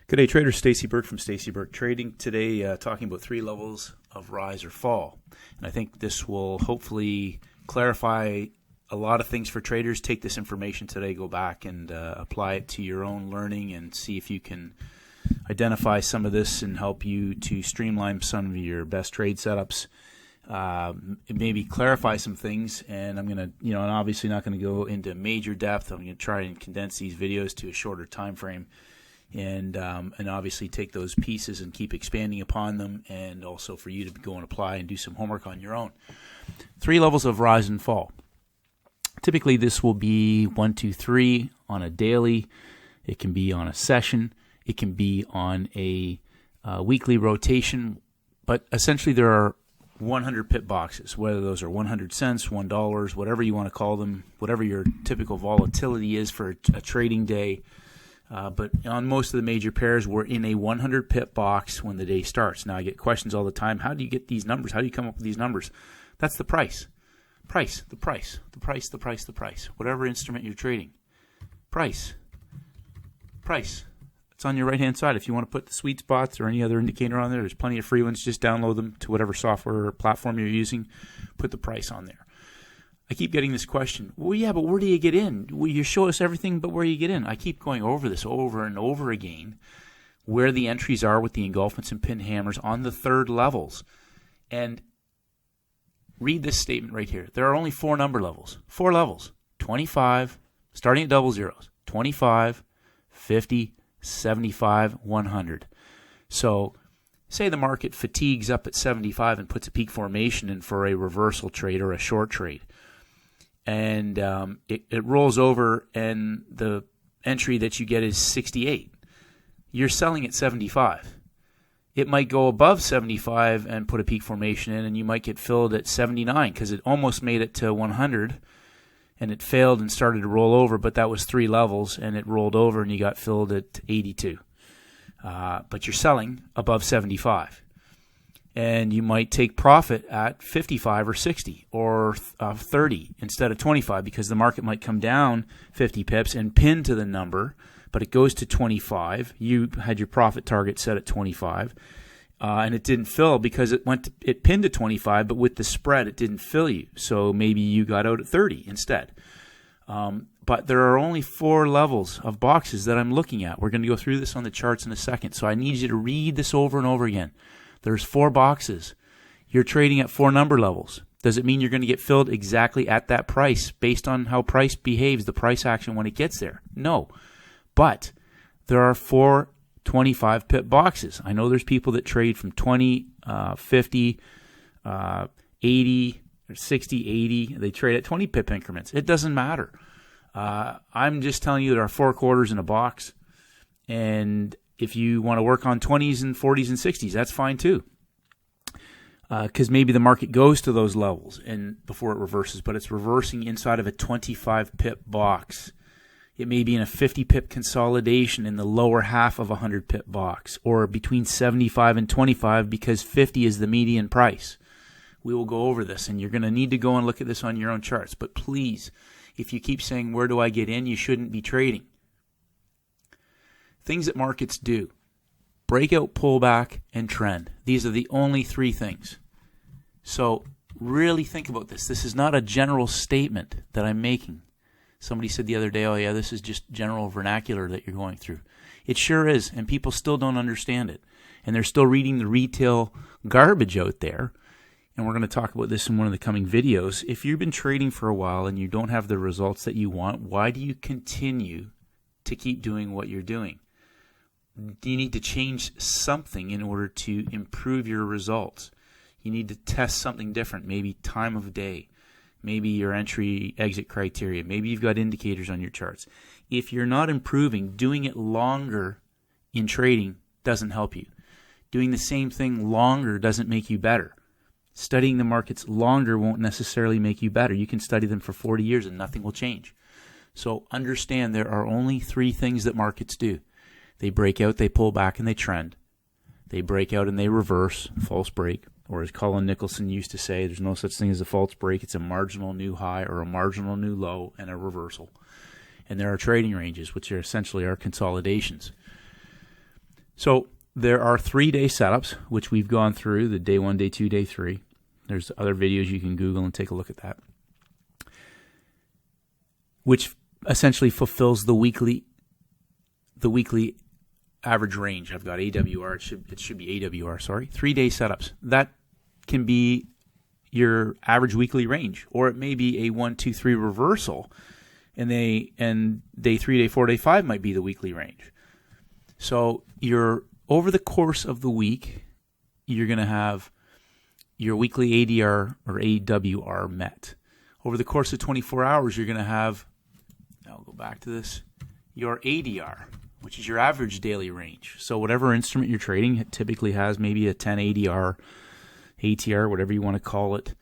Good day, traders. Stacey Burke from Stacey Burke Trading. Today, talking about 3 levels of rise or fall. And I think this will hopefully clarify a lot of things for traders. Take this information today, go back and apply it to your own learning and see if you can identify some of this and help you to streamline some of your best trade setups. Maybe clarify some things, and I'm going to, I'm obviously not going to go into major depth. I'm going to try and condense these videos to a shorter time frame. And obviously take those pieces and keep expanding upon them, and also for you to go and apply and do some homework on your own. 3 levels of rise and fall. Typically this will be 1, 2, 3 on a daily. It can be on a session. It can be on a weekly rotation. But essentially there are 100 pip boxes, whether those are 100 cents, $1, whatever you want to call them, whatever your typical volatility is for a trading day. But on most of the major pairs, we're in a 100 pip box when the day starts. Now, I get questions all the time. How do you get these numbers? How do you come up with these numbers? That's the price. The price. Whatever instrument you're trading. Price. It's on your right-hand side. If you want to put the sweet spots or any other indicator on there, there's plenty of free ones. Just download them to whatever software or platform you're using. Put the price on there. I keep getting this question, well, yeah, but where do you get in? Well, you show us everything, but where do you get in? I keep going over this over and over again, where the entries are with the engulfments and pin hammers on the 3rd levels. And read this statement right here. There are only 4 number levels. 4 levels. 25, starting at double zeros. 25, 50, 75, 100. So say the market fatigues up at 75 and puts a peak formation in for a reversal trade or a short trade. And it rolls over, and the entry that you get is 68. You're selling at 75. It might go above 75 and put a peak formation in, and you might get filled at 79 because it almost made it to 100, and it failed and started to roll over, but that was 3 levels, and it rolled over, and you got filled at 82. But you're selling above 75. And you might take profit at 55 or 60 or 30 instead of 25 because the market might come down 50 pips and pin to the number, but it goes to 25. You had your profit target set at 25, and it didn't fill because it pinned to 25, but with the spread it didn't fill you. So maybe you got out at 30 instead. But there are only 4 levels of boxes that I'm looking at. We're going to go through this on the charts in a second, so I need you to read this over and over again. There's 4 boxes. You're trading at 4 number levels. Does it mean you're going to get filled exactly at that price based on how price behaves, the price action when it gets there? No. But there are 4 25 pip boxes. I know there's people that trade from 20, 50, 80, or 60, 80. They trade at 20 pip increments. It doesn't matter. I'm just telling you there are 4 quarters in a box. And if you want to work on 20s and 40s and 60s, that's fine too. Because maybe the market goes to those levels and before it reverses, but it's reversing inside of a 25 pip box. It may be in a 50 pip consolidation in the lower half of a 100 pip box, or between 75 and 25 because 50 is the median price. We will go over this, and you're going to need to go and look at this on your own charts. But please, if you keep saying, where do I get in? You shouldn't be trading. Things that markets do: breakout, pullback, and trend. These are the only 3 things. So really think about this. This is not a general statement that I'm making. Somebody said the other day, oh yeah, this is just general vernacular that you're going through. It sure is, and people still don't understand it. And they're still reading the retail garbage out there. And we're going to talk about this in one of the coming videos. If you've been trading for a while and you don't have the results that you want, why do you continue to keep doing what you're doing? You need to change something in order to improve your results. You need to test something different, maybe time of day, maybe your entry-exit criteria, maybe you've got indicators on your charts. If you're not improving, doing it longer in trading doesn't help you. Doing the same thing longer doesn't make you better. Studying the markets longer won't necessarily make you better. You can study them for 40 years and nothing will change. So understand there are only 3 things that markets do. They break out, they pull back, and they trend. They break out and they reverse, false break. Or as Colin Nicholson used to say, there's no such thing as a false break. It's a marginal new high or a marginal new low and a reversal. And there are trading ranges, which are essentially our consolidations. So there are 3-day setups, which we've gone through, the day 1, day 2, day 3. There's other videos you can Google and take a look at that, which essentially fulfills the weekly average range. I've got AWR. It should be AWR, sorry. 3-day setups. That can be your average weekly range, or it may be a 1, 2, 3 reversal, and day 3, day 4, day 5 might be the weekly range. So over the course of the week, you're going to have your weekly ADR or AWR met. Over the course of 24 hours, you're going to have, I'll go back to this, your ADR, which is your average daily range. So whatever instrument you're trading, it typically has maybe a 10 ADR, ATR, whatever you want to call it.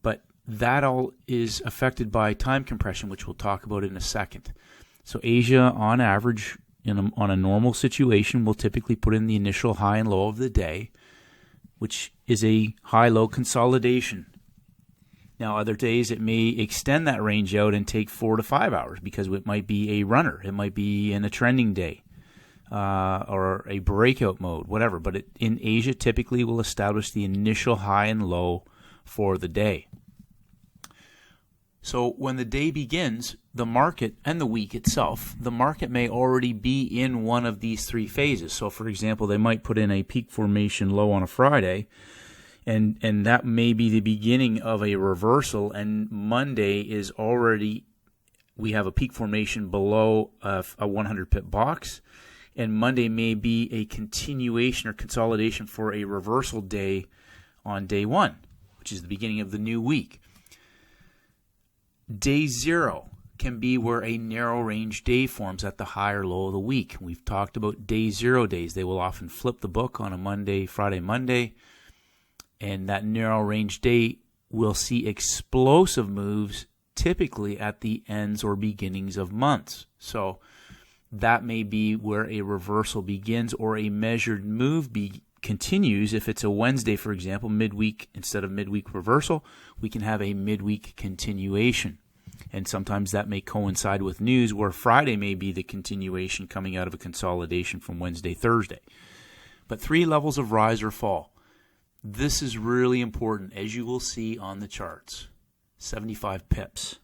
But that all is affected by time compression, which we'll talk about in a second. So Asia, on average, on a normal situation, will typically put in the initial high and low of the day, which is a high-low consolidation. Now, other days it may extend that range out and take 4 to 5 hours because it might be a runner. It might be in a trending day or a breakout mode, whatever. But in Asia, typically will establish the initial high and low for the day. So when the day begins, the market and the week itself, the market may already be in one of these 3 phases. So, for example, they might put in a peak formation low on a Friday, and that may be the beginning of a reversal, and Monday is already, we have a peak formation below a 100 pip box, and Monday may be a continuation or consolidation for a reversal day on day 1, which is the beginning of the new week. Day 0 can be where a narrow range day forms at the high or low of the week. We've talked about day 0 days. They will often flip the book on a Monday, Friday, Monday, and that narrow range day will see explosive moves typically at the ends or beginnings of months. So that may be where a reversal begins or a measured move continues. If it's a Wednesday, for example, midweek, instead of midweek reversal, we can have a midweek continuation. And sometimes that may coincide with news where Friday may be the continuation coming out of a consolidation from Wednesday, Thursday. But 3 levels of rise or fall. This is really important, as you will see on the charts. 75 pips.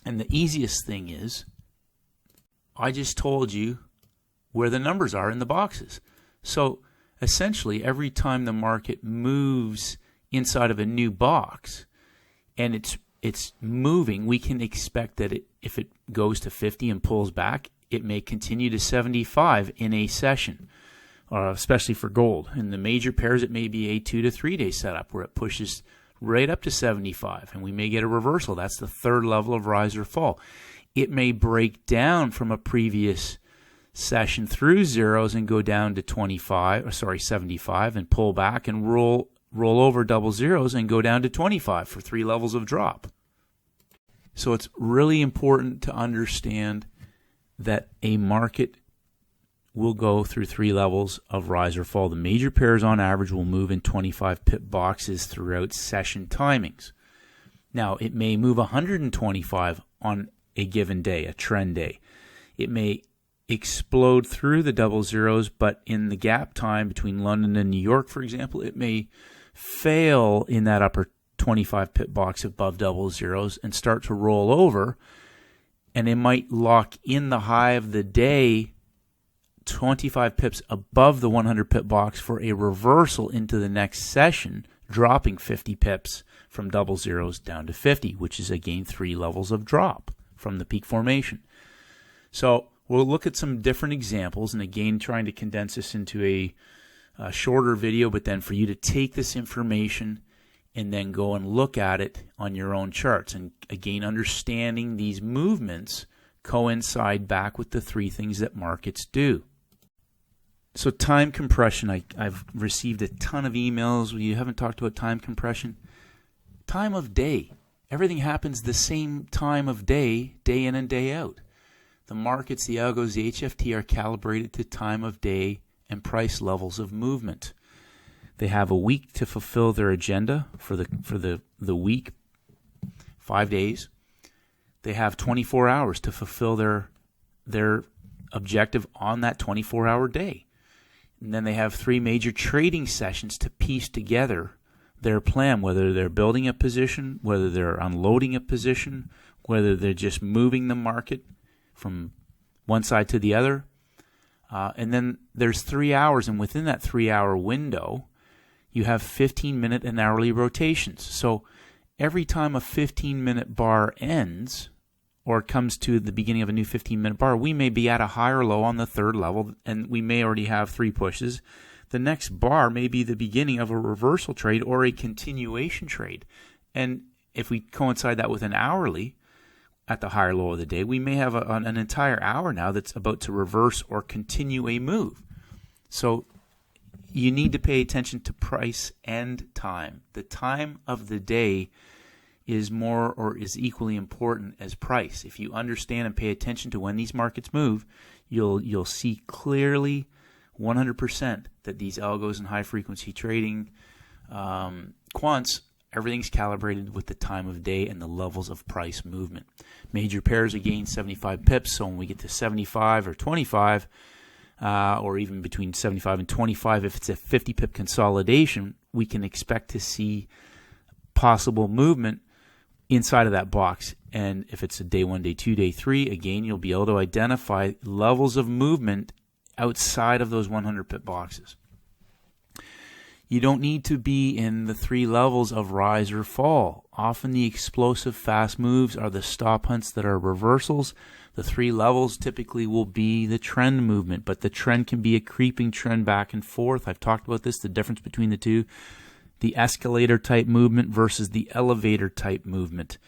And the easiest thing is, I just told you where the numbers are in the boxes. So essentially, every time the market moves inside of a new box and it's moving, we can expect that if it goes to 50 and pulls back, it may continue to 75 in a session, especially for gold. In the major pairs, it may be a 2 to 3 day setup where it pushes right up to 75, and we may get a reversal. That's the 3rd level of rise or fall. It may break down from a previous session through zeros and go down to 75 and pull back and roll over double zeros and go down to 25 for 3 levels of drop. So it's really important to understand that a market will go through 3 levels of rise or fall. The major pairs on average will move in 25 pip boxes throughout session timings. Now, it may move 125 on a given day, a trend day. It may explode through the double zeros, but in the gap time between London and New York, for example, it may fail in that upper 25 pip box above double zeros and start to roll over, and it might lock in the high of the day 25 pips above the 100 pip box for a reversal into the next session, dropping 50 pips from double zeros down to 50, which is again 3 levels of drop from the peak formation. So we'll look at some different examples, and again trying to condense this into a shorter video, but then for you to take this information and then go and look at it on your own charts. And again, understanding these movements coincide back with the 3 things that markets do. So time compression, I've received a ton of emails. You haven't talked about time compression. Time of day. Everything happens the same time of day, day in and day out. The markets, the algos, the HFT are calibrated to time of day and price levels of movement. They have a week to fulfill their agenda for the week, 5 days. They have 24 hours to fulfill their objective on that 24-hour day. And then they have 3 major trading sessions to piece together their plan, whether they're building a position, whether they're unloading a position, whether they're just moving the market from one side to the other. And then there's 3 hours, and within that 3-hour window, you have 15-minute and hourly rotations. So every time a 15-minute bar ends, or comes to the beginning of a new 15-minute bar, we may be at a higher low on the third level, and we may already have 3 pushes. The next bar may be the beginning of a reversal trade or a continuation trade. And if we coincide that with an hourly at the higher low of the day, we may have an entire hour now that's about to reverse or continue a move. So you need to pay attention to price and time. The time of the day is more or is equally important as price. If you understand and pay attention to when these markets move, you'll see clearly 100% that these algos and high frequency trading quants, everything's calibrated with the time of day and the levels of price movement. Major pairs again 75 pips, so when we get to 75 or 25, or even between 75 and 25, if it's a 50 pip consolidation, we can expect to see possible movement inside of that box. And if it's a day 1, day 2, day 3, again, you'll be able to identify levels of movement outside of those 100 pip boxes. You don't need to be in the 3 levels of rise or fall. Often the explosive fast moves are the stop hunts that are reversals. The 3 levels typically will be the trend movement, but the trend can be a creeping trend back and forth. I've talked about this, the difference between the two. The escalator type movement versus the elevator type movement.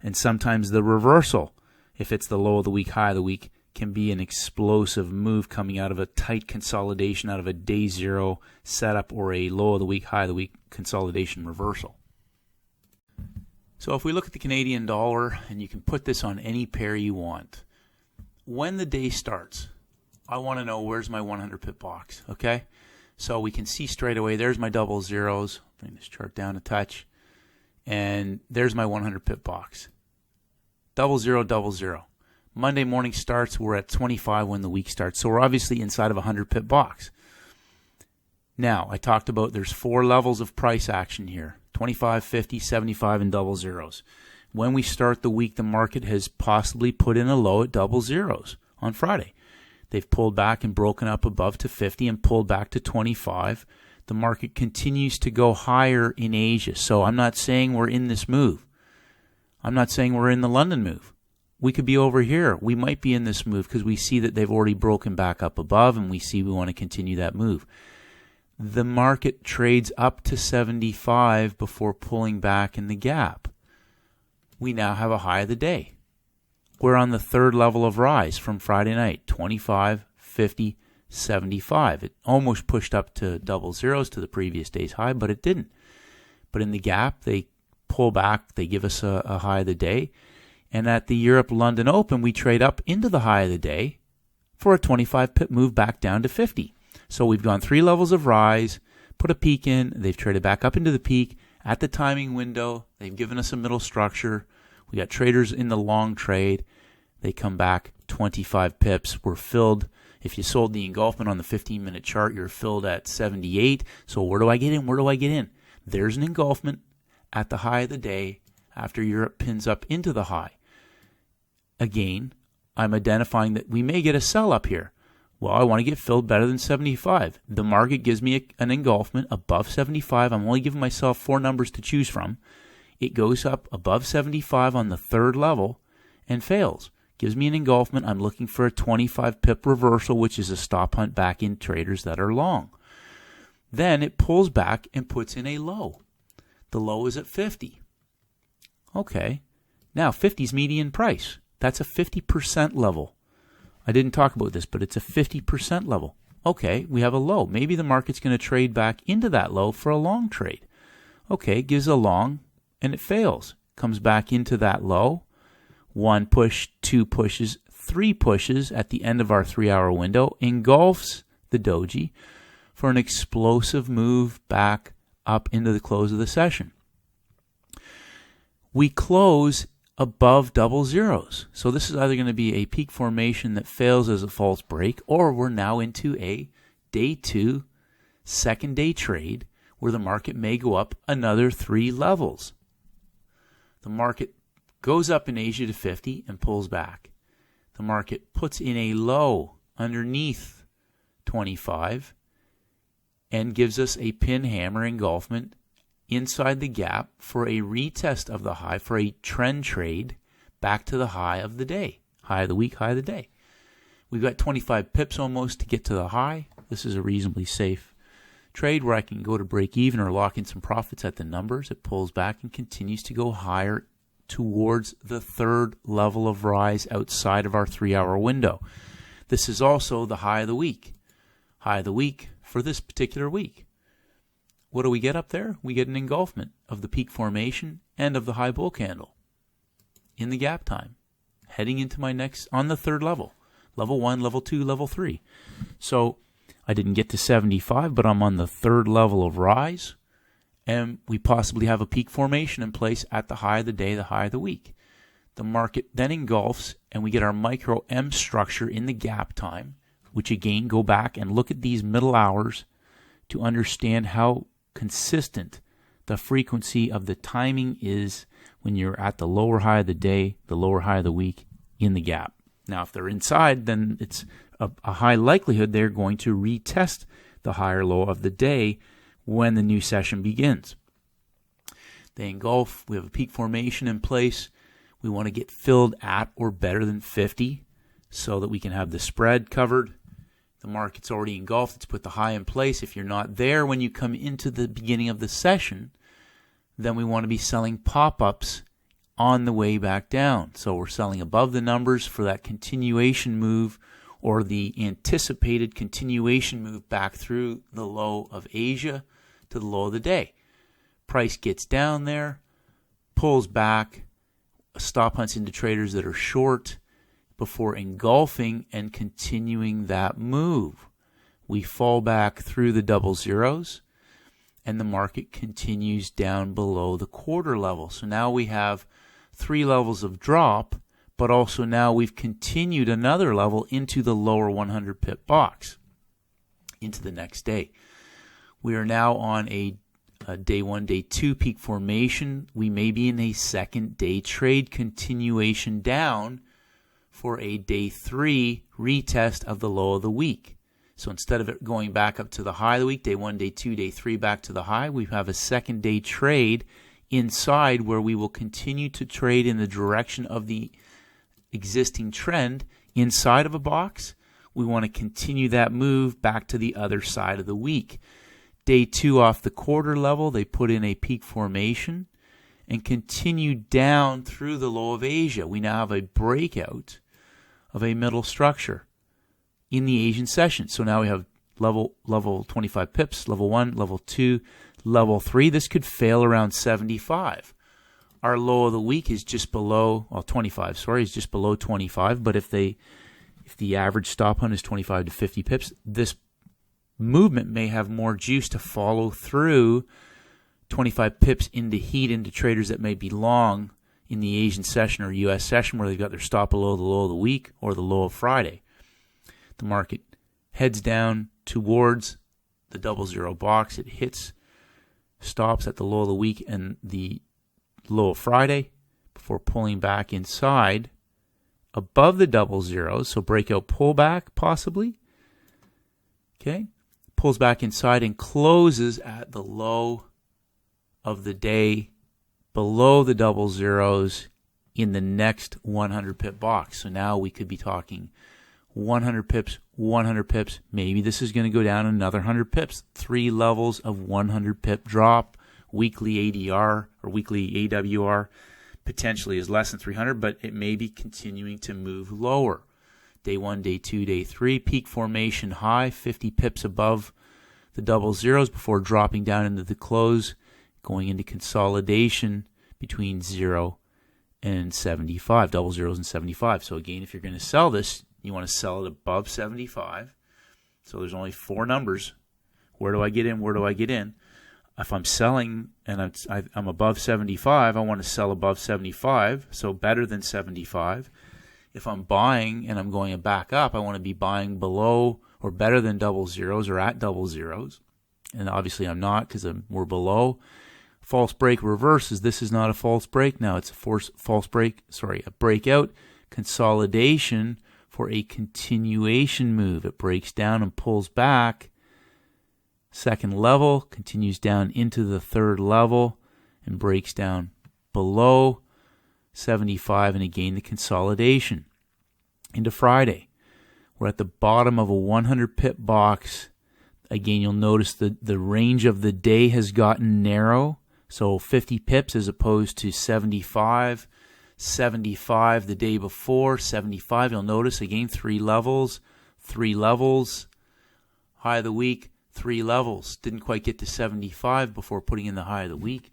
And sometimes the reversal, if it's the low of the week, high of the week, can be an explosive move coming out of a tight consolidation, out of a day 0 setup, or a low of the week, high of the week consolidation reversal. So if we look at the Canadian dollar, and you can put this on any pair you want, when the day starts, I want to know where's my 100 pip box, okay? So we can see straight away, there's my double zeros. Bring this chart down a touch. And there's my 100 pip box. Double zero, double zero. Monday morning starts, we're at 25 when the week starts. So we're obviously inside of a 100 pip box. Now, I talked about there's 4 levels of price action here. 25, 50, 75, and double zeros. When we start the week, the market has possibly put in a low at double zeros on Friday. They've pulled back and broken up above to 50 and pulled back to 25. The market continues to go higher in Asia. So I'm not saying we're in this move. I'm not saying we're in the London move. We could be over here. We might be in this move because we see that they've already broken back up above, and we see we want to continue that move. The market trades up to 75 before pulling back in the gap. We now have a high of the day. We're on the 3rd level of rise from Friday night, 25, 50, 75. It almost pushed up to double zeros to the previous day's high, but it didn't. But in the gap, they pull back. They give us a high of the day. And at the Europe-London Open, we trade up into the high of the day for a 25 pip move back down to 50. So we've gone 3 levels of rise, put a peak in. They've traded back up into the peak at the timing window. They've given us a middle structure. We got traders in the long trade. They come back 25 pips. We're filled. If you sold the engulfment on the 15-minute chart, you're filled at 78. So where do I get in? Where do I get in? There's an engulfment at the high of the day after Europe pins up into the high. Again, I'm identifying that we may get a sell up here. Well, I want to get filled better than 75. The market gives me an engulfment above 75. I'm only giving myself 4 numbers to choose from. It goes up above 75 on the 3rd level and fails. Gives me an engulfment. I'm looking for a 25 pip reversal, which is a stop hunt back in traders that are long. Then it pulls back and puts in a low. The low is at 50. Okay. Now 50 is median price. That's a 50% level. I didn't talk about this, but it's a 50% level. Okay, we have a low. Maybe the market's going to trade back into that low for a long trade. Okay, gives a long, and it fails. Comes back into that low. 1 push, 2 pushes, 3 pushes at the end of our 3-hour window. Engulfs the doji for an explosive move back up into the close of the session. We close above double zeros. So this is either going to be a peak formation that fails as a false break, or we're now into a day 2, second day trade, where the market may go up another 3 levels. The market goes up in Asia to 50 and pulls back. The market puts in a low underneath 25 and gives us a pin hammer engulfment inside the gap for a retest of the high, for a trend trade back to the high of the day, high of the week, high of the day. We've got 25 pips almost to get to the high. This is a reasonably safe trade where I can go to break even or lock in some profits at the numbers. It pulls back and continues to go higher towards the third level of rise outside of our 3-hour window. This is also the high of the week. High of the week for this particular week. What do we get up there? We get an engulfment of the peak formation and of the high bull candle in the gap time, heading into my next, on the third level. Level 1, level 2, level 3. So I didn't get to 75, but I'm on the third level of rise, and we possibly have a peak formation in place at the high of the day, the high of the week. The market then engulfs, and we get our micro M structure in the gap time, which again, go back and look at these middle hours to understand how consistent the frequency of the timing is when you're at the lower high of the day, the lower high of the week in the gap. Now, if they're inside, then it's a high likelihood they're going to retest the higher low of the day when the new session begins. They engulf. We have a peak formation in place. We want to get filled at or better than 50 so that we can have the spread covered. The market's already engulfed. Let's put the high in place. If you're not there when you come into the beginning of the session, then we want to be selling pop-ups on the way back down. So we're selling above the numbers for that continuation move or the anticipated continuation move back through the low of Asia to the low of the day. Price gets down there, pulls back, stop hunts into traders that are short before engulfing and continuing that move. We fall back through the double zeros and the market continues down below the quarter level. So now we have 3 levels of drop, but also now we've continued another level into the lower 100 pip box into the next day. We are now on a day 1, day 2 peak formation. We may be in a second day trade continuation down for a day 3 retest of the low of the week. So instead of it going back up to the high of the week, day 1, day 2, day 3 back to the high, we have a second day trade inside where we will continue to trade in the direction of the existing trend inside of a box. We want to continue that move back to the other side of the week. Day 2 off the quarter level, they put in a peak formation and continue down through the low of Asia. We now have a breakout of a middle structure in the Asian session. So now we have level 25 pips, level 1, level 2, level 3. This could fail around 75. Our low of the week is just below, 25, is just below 25. But if the average stop hunt is 25 to 50 pips, this movement may have more juice to follow through 25 pips into heat into traders that may be long in the Asian session or U.S. session where they've got their stop below the low of the week or the low of Friday. The market heads down towards the double zero box. It hits stops at the low of the week and the low of Friday before pulling back inside above the double zeros. So breakout pullback possibly. Okay. Pulls back inside and closes at the low of the day below the double zeros in the next 100 pip box. So now we could be talking 100 pips, 100 pips. Maybe this is going to go down another 100 pips. 3 levels of 100 pip drop. Weekly ADR or weekly AWR potentially is less than 300, but it may be continuing to move lower. Day 1, day 2, day 3, peak formation high, 50 pips above the double zeros before dropping down into the close, going into consolidation between 0 and 75, double zeros and 75. So again, if you're going to sell this, you want to sell it above 75. So there's only 4 numbers. Where do I get in? Where do I get in? If I'm selling and I'm above 75, I want to sell above 75, so better than 75. If I'm buying and I'm going back up, I want to be buying below or better than double zeros or at double zeros. And obviously I'm not because we're below. False break reverses. This is not a false break now. It's a breakout consolidation for a continuation move. It breaks down and pulls back. Second level, continues down into the third level and breaks down below 75, and again the consolidation. Into Friday, we're at the bottom of a 100 pip box. Again, you'll notice the range of the day has gotten narrow. So 50 pips as opposed to 75. 75 the day before, 75. You'll notice again 3 levels. High of the week, 3 levels. Didn't quite get to 75 before putting in the high of the week.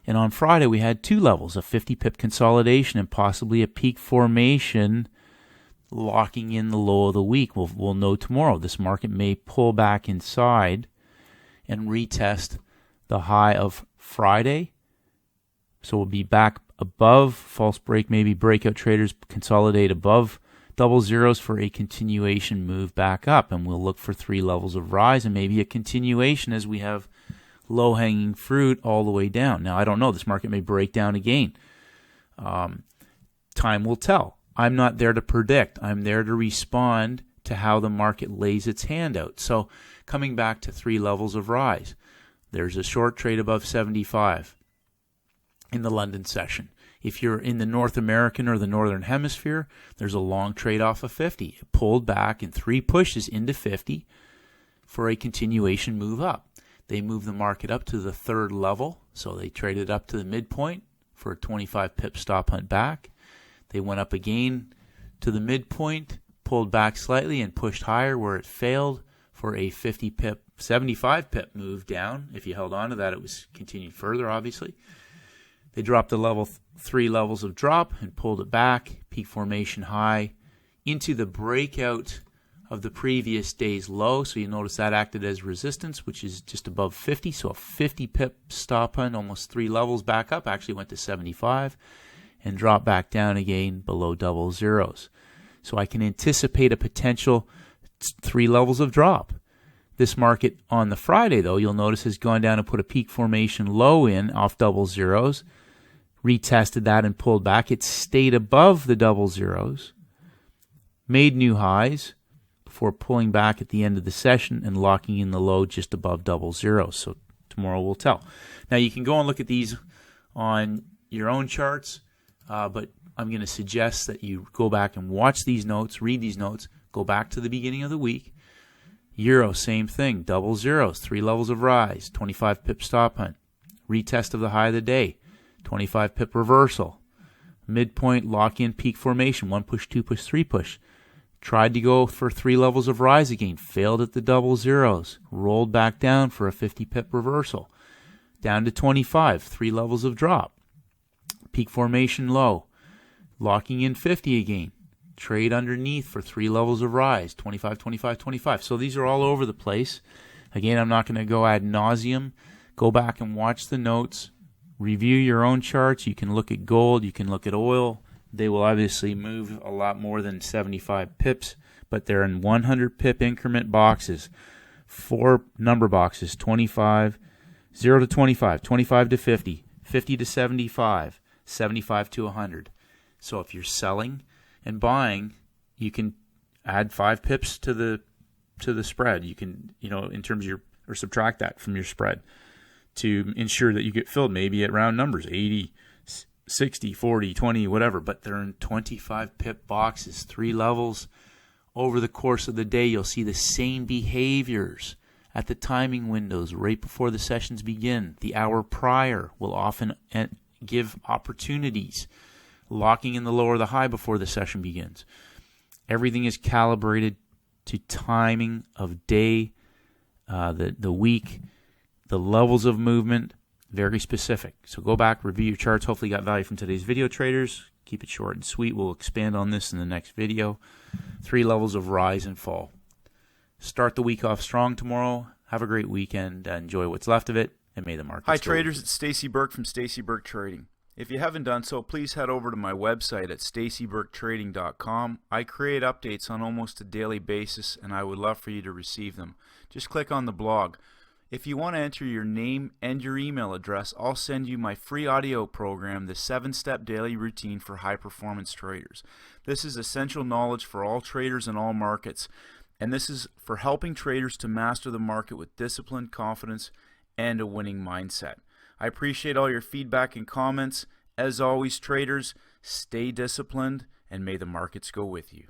And on Friday we had 2 levels, a 50 pip consolidation and possibly a peak formation locking in the low of the week. We'll know tomorrow. This market may pull back inside and retest the high of Friday. So we'll be back above false break, maybe breakout traders consolidate above double zeros for a continuation move back up, and we'll look for 3 levels of rise and maybe a continuation as we have low-hanging fruit all the way down. Now, I don't know. This market may break down again. Time will tell. I'm not there to predict. I'm there to respond to how the market lays its hand out. So coming back to 3 levels of rise, there's a short trade above 75 in the London session. If you're in the North American or the Northern Hemisphere, there's a long trade off of 50. It pulled back in 3 pushes into 50 for a continuation move up. They moved the market up to the 3rd level, so they traded up to the midpoint for a 25 pip stop hunt back. They went up again to the midpoint, pulled back slightly and pushed higher where it failed for a 50 pip, 75 pip move down. If you held on to that, it was continued further, obviously. They dropped the 3 levels of drop and pulled it back, peak formation high, into the breakout of the previous day's low. So you notice that acted as resistance, which is just above 50. So a 50 pip stop hunt, almost 3 levels back up, actually went to 75 and dropped back down again below double zeros. So I can anticipate a potential 3 levels of drop. This market on the Friday, though, you'll notice has gone down and put a peak formation low in off double zeros, retested that and pulled back. It stayed above the double zeros, made new highs before pulling back at the end of the session and locking in the low just above double zeros. So tomorrow will tell. Now you can go and look at these on your own charts, but I'm going to suggest that you go back and watch these notes, read these notes, go back to the beginning of the week. Euro, same thing, double zeros, 3 levels of rise, 25 pip stop hunt, retest of the high of the day, 25 pip reversal, midpoint lock in peak formation, 1 push, 2 push, 3 push. Tried to go for 3 levels of rise again, failed at the double zeros, rolled back down for a 50 pip reversal, down to 25, 3 levels of drop, peak formation low, locking in 50 again. Trade underneath for 3 levels of rise, 25, 25, 25. So these are all over the place. Again, I'm not going to go ad nauseum. Go back and watch the notes. Review your own charts. You can look at gold. You can look at oil. They will obviously move a lot more than 75 pips, but they're in 100 pip increment boxes. 4 number boxes, 25, 0 to 25, 25 to 50, 50 to 75, 75 to 100. So if you're selling and buying, you can add 5 pips to the spread. You can, in terms of or subtract that from your spread to ensure that you get filled, maybe at round numbers, 80, 60, 40, 20, whatever. But they're in 25 pip boxes, 3 levels. Over the course of the day, you'll see the same behaviors at the timing windows right before the sessions begin. The hour prior will often give opportunities, locking in the low or the high before the session begins. Everything is calibrated to timing of day, the week, the levels of movement, very specific. So go back, review your charts. Hopefully you got value from today's video, traders. Keep it short and sweet. We'll expand on this in the next video. 3 levels of rise and fall. Start the week off strong tomorrow. Have a great weekend. Enjoy what's left of it, and may the markets Hi go. traders, it's Stacey Burke from Stacey Burke Trading. If you haven't done so, please head over to my website at staceyburketrading.com. I create updates on almost a daily basis, and I would love for you to receive them. Just click on the blog. If you want to enter your name and your email address, I'll send you my free audio program, the 7-Step Daily Routine for High-Performance Traders. This is essential knowledge for all traders in all markets, and this is for helping traders to master the market with discipline, confidence, and a winning mindset. I appreciate all your feedback and comments. As always, traders, stay disciplined, and may the markets go with you.